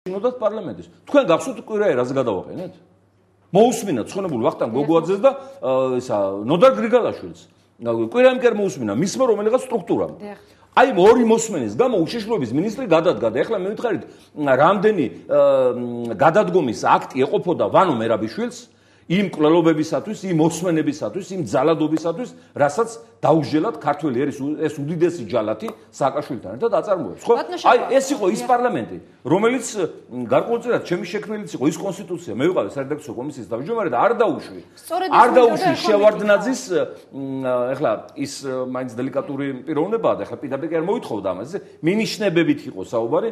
შინოდათ პარლამენტის. თქვენ გახსოვთ კვირა ერაზე გადავაყენეთ? მოусმინა ცხონებული ვახტანგ გოგოაძეს და ისა ნოდარ გრიგალაშვილს. კვირა იმკერ მოусმინა მისმა რომელიღაც სტრუქტურამ. აი ორი მოსმენის გამო უშიშროების მინისტრი გადადგა და ეხლა მე ვითხარით რამდენი გადადგომის აქტი ეყოფოდა ვანო მერაბიშვილს იმ კვლელობებისათვის, იმ მოსმენებისათვის, იმ ძალადობისათვის, რასაც დაუჟელად ქართველი ეს უდიდესი ჯალათი სააკაშვილთან ერთად აწარმოებს, ხო? აი ეს იყო ის პარლამენტი, რომელიც გარკვეულწილად ჩემი შექმნილიც იყო ის კონსტიტუცია, მე ვიყავი სარედაქციო კომისიის თავმჯდომარე და არ დაუშვი შევარდნაძის ეხლა ის მაინც დელიკატური პიროვნებაა და ეხლა პირდაპირ არ მოითხოვდა ამაზე, მინიშნებებით იყო საუბარი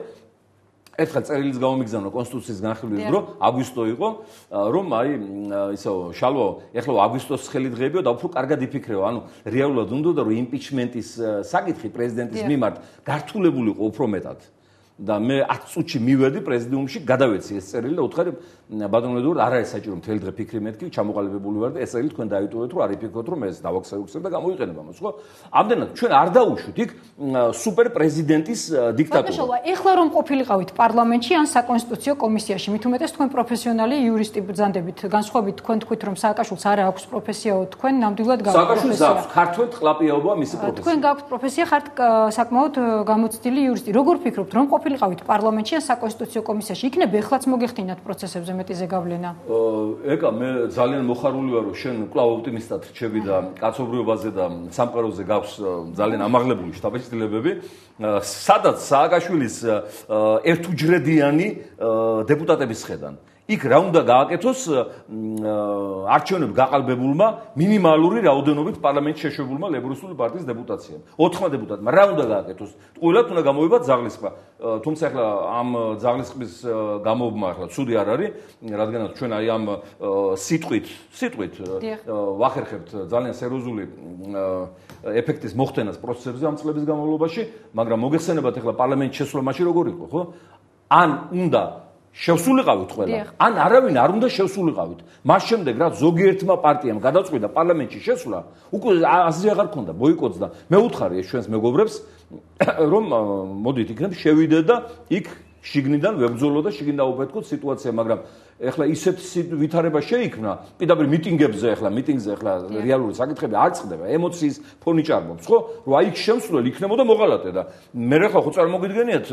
ერთხელ წერილის გამომიგზავნა კონსტიტუციის განხილვის დრო აგვისტო იყო რომ აი ისო შალვა ეხლა აგვისტოს ხელი დღეებიო და უფრო კარგად იფიქრეო ანუ რეალურად უნდა რომ იმპიჩმენტის საკითხი პრეზიდენტის მიმართ გართულებულიყო უფრო მეტად და მე 10 წუთში მივედი პრეზიდიუმში გადავეცი ეს წერილი და უთხარი ბატონო დურ არ არის საჭირო მთელი დღე ფიქრი მეთქი ჩამოყალიბებული ვარ და ეს წერილი თქვენ დაიტოვეთ რომ არ იფიქროთ რომ ეს დავაქსაიუქსებ და გამოიყენებ ამას ხო ამდენად ჩვენ არ დაუშვით იქ სუპერ პრეზიდენტის დიქტატურა ეხლა რომ ყოფილიყავით პარლამენტში ან საკონსტიტუციო კომისიაში მით უმეტეს თქვენ პროფესიონალი იურისტი ბრძანდებით განსხვავებით თქვენ თქვით რომ სააკაშვილს არ აქვს პროფესიაო თქვენ ნამდვილად გაქვთ სააკაშვილს აქვს ქართულად ყლაპიაობა მისი პროფესია თქვენ გაქვთ პროფესია ხართ საკმაოდ გამოცდილი იურისტი როგორ ფიქრობთ რომ ყოფილიყავით პარლამენტში ან საკონსტიტუციო კომისიაში იქნებ ეხლაც მოგეხდინათ პროცესებზე მეტიზე გავლენა ეკა მე ძალიან მოხარული ვარ რომ შენ კვლავ ოპტიმისტად რჩები და კაცობრიობაზე და სამყაროზე გაქვს ძალიან ამაღლებული შტაბ-ჩრდილებები სადაც სააკაშვილის ერთუჯრედიანი დეპუტატების ხედან იქ რა უნდა გააკეთოს არჩევნებ გაყალბებულმა მინიმალური რაოდენობით პარლამენტში შეშვებულმა ლეიბორისტული პარტიის დეპუტაციამ 4 დეპუტატმა რა უნდა გააკეთოს ყოლად უნდა გამოივა ძაღლისყრა თუმცა ახლა ამ ძაღლისყრის გამოობა ახლა ცუდი არ არის რადგანაც ჩვენ აი ამ სიტყვით ვახერხებთ ძალიან სერიოზული ეფექტის მოხდენას პროცესებზე ამ წლების განმავლობაში მაგრამ მოგეხსენებათ ახლა პარლამენტში შესვლა მაშინ როგორ იყო ხო ან უნდა შევსულიყავით ყველა ან არავინ არ უნდა შევსულიყავით მას შემდეგ რაც ზოგიერთმა პარტიამ გადაწყვიტა პარლამენტში შესვლა უკვე აზრი აღარ ქონდა ბოიკოტს და მე უთხარი ეს ჩვენს მეგობრებს რომ მოდით იქნებ შევიდე და იქ შიგნიდან ვებრძოლო და შიგნიდან დაუფეთქოთ სიტუაცია მაგრამ ეხლა ისეთ ვითარება შეიქმნა პირდაპირ მიტინგებზე ეხლა მიტინგზე ეხლა რეალური საკითხები არ წყდება ემოციის ფონი ჭარბობს ხო რომ აი იქ შემსვლელ იქნებოდა მოღალატე და მე ახლა ხო წარმოგიდგენიათ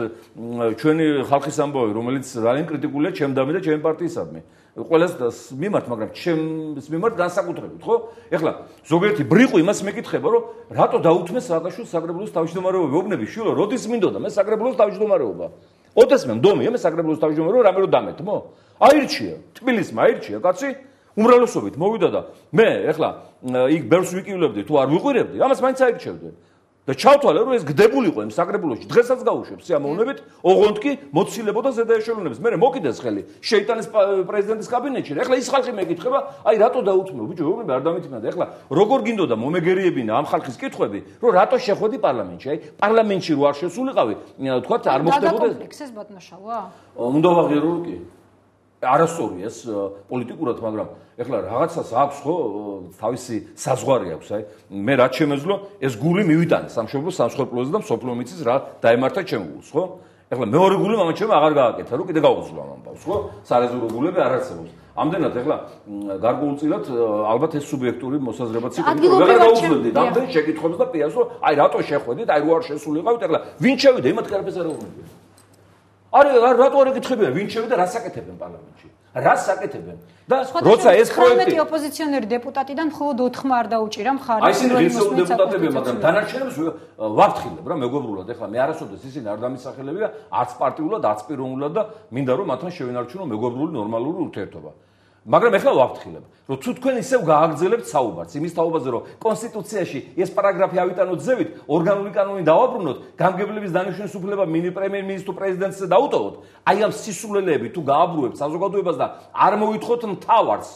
ჩვენი ხალხის ამბავი რომელიც ძალიან კრიტიკულია ჩემდამი და ჩემი პარტიისადმი ყველას მიმართ მაგრამ ჩემს მიმართ განსაკუთრებით ხო ეხლა ზოგიერთი ბრიყო იმას მეკითხება რომ რატო დაუთმეს სააკაშვილს საკრებულოს თავმჯდომარეობა ვეუბნები შვილო როდის მინდოდა მე საკრებულოს თავმჯდომარეობა ოდეს მე მდომია მე საკრებულოს თავმჯდომარეობა რამე რომ დამეთმო აირჩია თბილისმა აირჩია კაცი უმრავლესობით მოვიდა და მე ეხლა იქ ბერს ვიკიულებდი თუ არ ვიყვირებდი ამას მაინც აირჩევდი და ჩავთვალე რომ ეს გდებულიყო იმ საკრებულოში დღესაც გაუშვებს სიამოვნებით ოღონდ კი მოცილებოდა ზედაეშელონების მე მოკიდეს ხელი შეიტანის პრეზიდენტის კაბინეტში ეხლა ის ხალხი მეკითხება აი რატო დაუთმო ბიჭო ვეუბნები არ დამითმნა და ეხლა როგორ გინდოდა მომეგერიებინა ამ ხალხის კითხვები რომ რატო შეხვედი პარლამენტში აი პარლამენტში რო არ შესულიყავი თქვა არ მოხდებოდა ეს ბატონშავა უნდა ვაღირო კი არასწორია ეს პოლიტიკურად, მაგრამ ეხლა რაღაცას აქვს ხო, თავისი საზღვარი აქვს, აი. მე რაც შემეძლო, ეს გული მივიტანე სამშობლო სამსხვერპლოზე და მსოფლიო მიწის რა დაემართა ჩემ გულს, ხო? ეხლა მეორე გული მამაჩემ აღარ გააკეთა, რომ კიდე გავუძლო ამ ამბავს, ხო? სარეზერვო გულები არ არსებობს. ამდენად ეხლა გარკვეულწილად ალბათ ეს სუბიექტური მოსაზრებაც იყო, რომ ვეღარ გაუძლებდით ამდენ შეკითხვებს და პიასო, აი რატო შეხვედით, აი რო არ შესულიყავით, ეხლა ვინ შევიდა, იმათ კარფეს არ აღვნიშნეთ. არა რატო არ ეკითხებიან ვინ შევიდა რას აკეთებენ პარლამენტში რას აკეთებენ და როცა ეს პროექტი 19 ოპოზიციონერი დეპუტატიდან მხოლოდ 4-მა არ დაუჭირა მხარი აი ისინი ღირსეული დეპუტატებია მაგრამ დანარჩენებს ვაფრთხილებ რა მეგობრულად ეხლა მე არასოდეს ისინი არ დამისახელებია არც პარტიულად არც პიროვნულად და მინდა რომ მათთან შევინარჩუნო მეგობრული ნორმალური ურთიერთობა მაგრამ ეხლა ვაფრთხილებ რომ თუ თქვენ ისევ გააგრძელებთ საუბარს იმის თაობაზე რომ კონსტიტუციაში ეს პარაგრაფი ავიტანოთ ზევით ორგანული კანონი დავაბრუნოთ გამგებლების დანიშვნის უფლება პრემიერ-მინისტრს თუ პრეზიდენტს დაუტოვოთ აი ამ სისულელეები თუ გააბრუებთ საზოგადოებას და არ მოითხოვთ მთავარს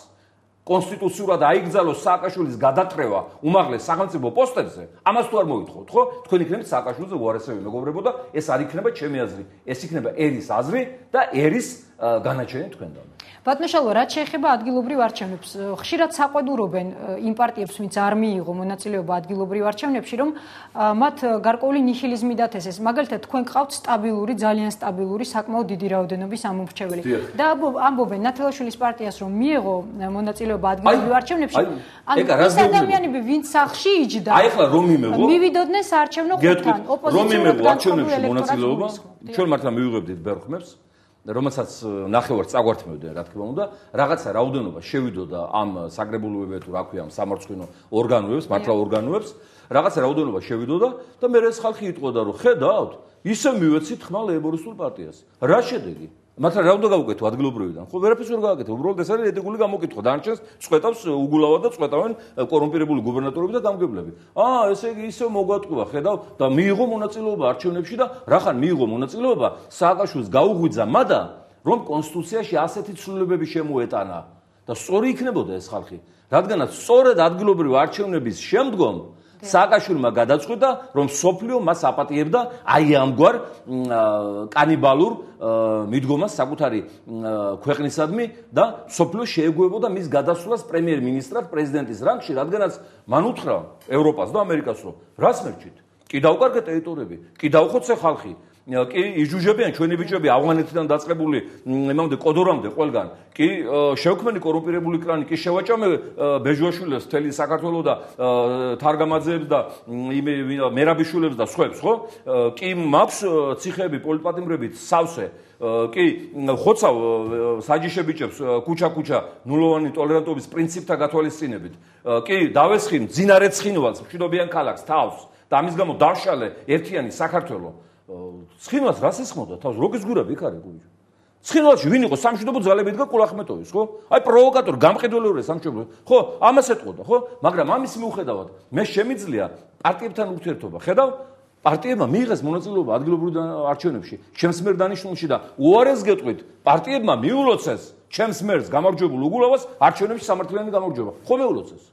კონსტიტუციურად აიგზალოს სააკაშვილის გადატრევა უმაღლეს სახელმწიფო პოსტებზე ამას თუ არ მოითხოვთ ხო თქვენ იქნებით სააკაშვილზე უარესები მეგობრებო და ეს არ იქნება ჩემი აზრი ეს იქნება ერის აზრი და ერის განაჩენი თქვენთან. ბატონო, რაც შეეხება ადგილობრივ არჩევნებს, ხშირად საყვედურობენ იმ პარტიებს, ვინც არ მიიღო მონაწილეობა ადგილობრივ არჩევნებში, რომ მათ გარკვეული ნიჰილიზმი დათესეს. მაგალითად, თქვენ გყავთ სტაბილური, ძალიან სტაბილური, საკმაოდ დიდი რაოდენობის ამომრჩეველი. და ამბობენ ნათელაშვილის პარტიას, რომ მიიღო მონაწილეობა ადგილობრივ არჩევნებში, ის ადამიანები, ვინც სახლში იჯდა, მივიდოდნენ საარჩევნო ხუთთან, ოპოზიციურად განწყობილ ელექტორატს. ჩვენ მართლა მივიღებდით ბერხმებს, რომელსაც ნახევარს წაგვართმევდნენ, რა თქმა უნდა, რაღაცა რაოდენობა შევიდოდა ამ საგრებულოებად თუ რა ქვია, ამ სამარცხვინო ორგანოებს, მართლა ორგანოებს, რაღაცა რაოდენობა შევიდოდა და მე ეს ხალხი იტყოდა, რომ ხედავთ, ისე მივეცით ხმა ლეიბორისტულ პარტიას. რა შედეგი? მართლა რა უნდა გავუკეთო ადგილობრივიდან? ხო, ვერაფერს ვერ გავაკეთე. უბრალოდ ეს არის ეთიკური გამოკითხვა. დანარჩენს წვეტავს უგულავად და წვეტავენ კორუმპირებული გუბერნატორები და გამგებლები. ესე იგი ისე მოგვატყუა, ხედავ და მიიღო მონაწილეობა არჩევნებში და რახან მიიღო მონაწილეობა, სააკაშვილს გაუღვიძა მადა, რომ კონსტიტუციაში ასეთი ცვლილებები შემოეტანა და სწორი იქნებოდა ეს ხალხი. რადგანაც სწორედ ადგილობრივი არჩევნების შემდგომ სააკაშვილმა გადაწყვიტა, რომ სოფლიო მას აპატიებდა აი ამგვარ კანიბალურ მიდგომას საკუთარი ქვეყნისადმი და სოფლიო შეეგუებოდა მის გადასვლას პრემიერ-მინისტრად პრეზიდენტის რანგში, რადგანაც მან უთხრა ევროპას და ამერიკას, რომ რას მერჩით? კი დავუკარგეთ ტერიტორიები, კი დავხოცე ხალხი, კი იჯუჯებიან ჩვენი ბიჭები ავღანეთიდან დაწყებული იმამდე კოდორამდე ყველგან, კი შევქმენი კორუმპირებული კლანი, კი შევაჭამე ბეჟუაშვილებს მთელი საქართველოს და თარგამაძეებს და მერაბიშვილებს და სხვებს, ხო? კი მაქვს ციხეები პოლიტპატიმრებით სავსე, კი ხოცავ საჯიში ბიჭებს ქუჩა-ქუჩა ნულოვანი ტოლერანტობის პრინციპთა გათვალისწინებით, კი დავესხი მძინარე ცხინვალს მშვიდობიან ქალაქს თავს და ამის გამო დავშალე ერთიანი საქართველო. ცხინვალს რას ესხმოდა თავს? როგის გურები იქ არის გუჯი. ცხინვალში ვინ იყო სამშვიდობო ძალები დგა კულახმეტოვის, ხო? აი პროვოკატორი, გამყიდველური სამშვიდობო. ხო, ამას ეტყოდა, ხო? მაგრამ ამის მიუხედავად მე შემიძლია პარტიებთან ურთიერთობა. ხედავ, პარტიებმა მიიღეს მონაწილეობა ადგილობრივ არჩევნებში, ჩემს მიერ დანიშნულში და უარეს გეტყვით, პარტიებმა მიულოცეს ჩემს მიერს გამარჯვებულ უგულავას არჩევნებში სამართლიანი გამარჯვება. ხო მეულოცეს.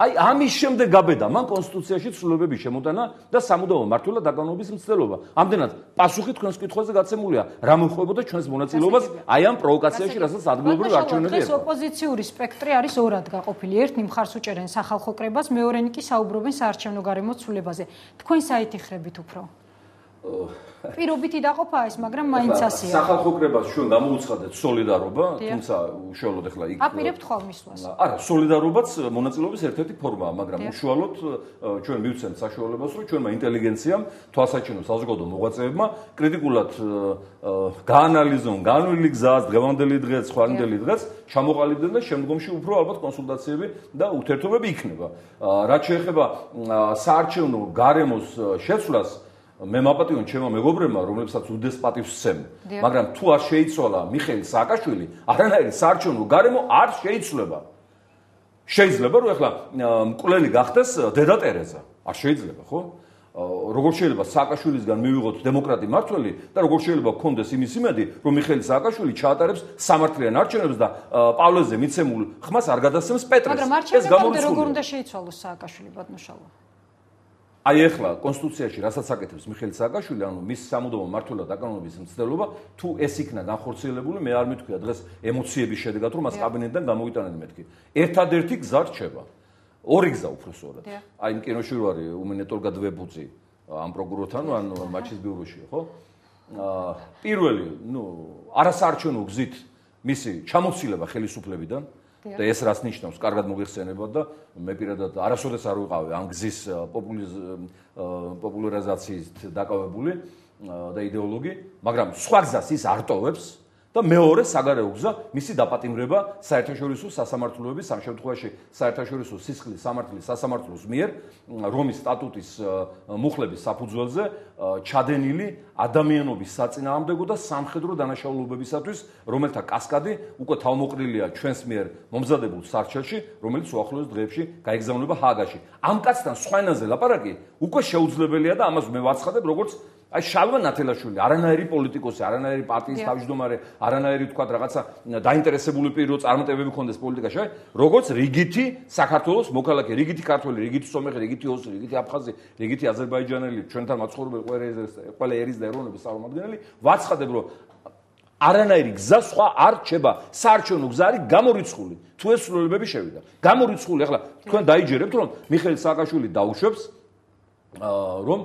აი ამის შემდეგ გაბედა მან კონსტიტუციაში ცვლილებები შემოტანა და სამუდამო მმართველად დაკავების მცდელობა. ამდენად პასუხი თქვენს კითხვაზე გაცემულია, რა მოხდებოდა ჩვენს მონაწილეობას აი ამ პროვოკაციაში, რასაც ადგილობრივ არჩევნები ერქვა. ეს ოპოზიციური სპექტრი არის ორად გაყოფილი. ერთი მხარს უჭერენ სახალხო კრებას, მეორენი კი საუბრობენ საარჩევნო გარემოს ცვლილებაზე. თქვენ საითხრებით უფრო? პირობითი დაყოფაა ეს, მაგრამ მაინც ასეა. სახალხო კრებას ჩვენ გამოუცხადეთ სოლიდარობა, თუმცა უშუალოდ ახლა იქ აპირებთ ხვალმისვლას. არა, სოლიდარობაც მონაწილეობის ერთ-ერთი ფორმაა, მაგრამ უშუალოდ ჩვენ მივცემთ საშუალებას, რომ ჩვენმა ინტელიგენციამ, თვალსაჩინო საზოგადო მოღვაწეებმა კრიტიკულად გაანალიზონ განვლილი გზას, დღევანდელი დღეც, ხვალინდელი დღეც, ჩამოყალიბდნენ და შემდგომში უფრო ალბათ კონსულტაციები და ურთიერთობები იქნება. რაც შეეხება საარჩევნო გარემოს შეცვლას, მე მაპატიონ ჩემო მეგობრებმა, რომლებსაც უდეს პატივს ვცემ, მაგრამ თუ არ შეიცვალა მიხეილ სააკაშვილი, არანაირი საარჩევნო გარემო არ შეიცვლება. შეიძლება რომ ახლა მკვლელი გახდეს დედა ტერეზა. არ შეიძლება, ხო? როგორ შეიძლება სააკაშვილისგან მივიღოთ დემოკრატი მმართველი და როგორ შეიძლება გქონდეს იმის იმედი, რომ მიხეილ სააკაშვილი ჩაატარებს სამართლიან არჩევნებს და პავლეზე მიცემულ ხმას არ გადასცემს პეტრეს. მაგრამ არჩევნებამდე როგორ უნდა შეიცვალოს სააკაშვილი, ბატონო შალვა? აი ახლა კონსტიტუციაში რასაც აკეთებს მიხეილ სააკაშვილი, ანუ მის სამუდამო მმართველად დაკავების მცდელობა, თუ ეს იქნა განხორციელებული, მე არ მithქვია დღეს ემოციების შედეგად, რომ მას კაბინეტიდან გამოვიტანენ მეთქი. ერთადერთი გზა რჩება. ორი გზა უფრო სწორად. აი კინოში რო არის უმენეტოლგა დვებუძი ამ პროკურორთან, ანუ მაჩის ბიუროშია, ხო? პირველი, არასაარჩევნო გზით მისი ჩამოცილება ხელისუფლებიდან და ეს რას ნიშნავს, კარგად მოგეხსენებათ და მე პირადად არასოდეს არ ვიყავი ამ გზის პოპულარიზაციით დაკავებული და იდეოლოგი, მაგრამ სხვა გზას ის არ ტოვებს და მეორე საგარეო გზა მისი დაპატიმრება საერთაშორისო სასამართლოების, ამ შემთხვევაში საერთაშორისო სისხლის სამართლის სასამართლოს მიერ რომის სტატუტის მუხლების საფუძველზე ჩადენილი ადამიანობის საწინააღმდეგო და სამხედრო დანაშაულებებისათვის, რომელთა კასკადი უკვე თავმოყრილია ჩვენს მიერ მომზადებულ სარჩელში, რომელიც უახლოეს დღეებში გაიგზავნება ჰააგაში. ამ კაცთან სხვა ენაზე ლაპარაკი უკვე შეუძლებელია და ამას მე ვაცხადებ, როგორც აი შალვა ნათელაშვილი, არანაირი პოლიტიკოსი, არანაირი პარტიის თავმჯდომარე, არანაირი თქვა რაღაცა დაინტერესებული პირი რო წარმატებები ქონდეს პოლიტიკაში, როგორც რიგითი საქართველოს მოქალაქე, რიგითი ქართველი, რიგითი სომეხი, რიგითი ოსი, რიგითი აფხაზი, რიგითი აზერბაიჯანელი, ჩვენთან მაცხოვრებელი ყველა ერის და ეროვნების წარმომადგენელი, ვაცხადებ, რომ არანაირი გზა სხვა არ რჩება. საარჩევნო გზა არის გამორიცხული. თუ ეს ცვლილებები შევიდა. გამორიცხული. ახლა თქვენ დაიჯერებთ, რომ მიხეილ სააკაშვილი დაუშვებს რომ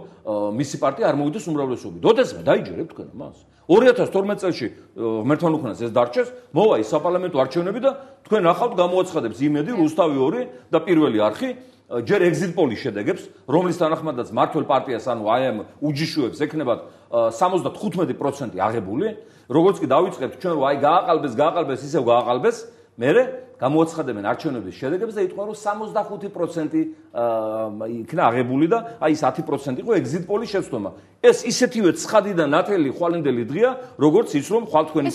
მისი პარტია არ მოვიდეს უმრავლესობით. ოდესმე დაიჯერებთ თქვენ მას. 2012 წელს ღმერთთან უხნას ეს დარჩეს, მოვა ის საპარლამენტო არჩევნები და თქვენ ახავთ გამოაცხადებს იმედი, რუსთავი 2 და პირველი არხი ჯერ exit poll-ის შედეგებს, რომლის თანახმადაც მართლ პარტიას, ანუ აი ამ უჯიშუებს ეკნებათ 75% აღებული, როგორც კი დავიწყებთ ჩვენ რომ აი გააყალბეს, ისევ გააყალბეს, მერე გამოაცხადებენ არჩევნების შედეგებს და იტყვიან რომ 65% იქნა აღებული და აი ეს 10% იყო exit poll-ის შეცდომა. ეს ისეთივე ცხადი და ნათელი ხვალინდელი დღეა, როგორც ის რომ ხვალ თქვენი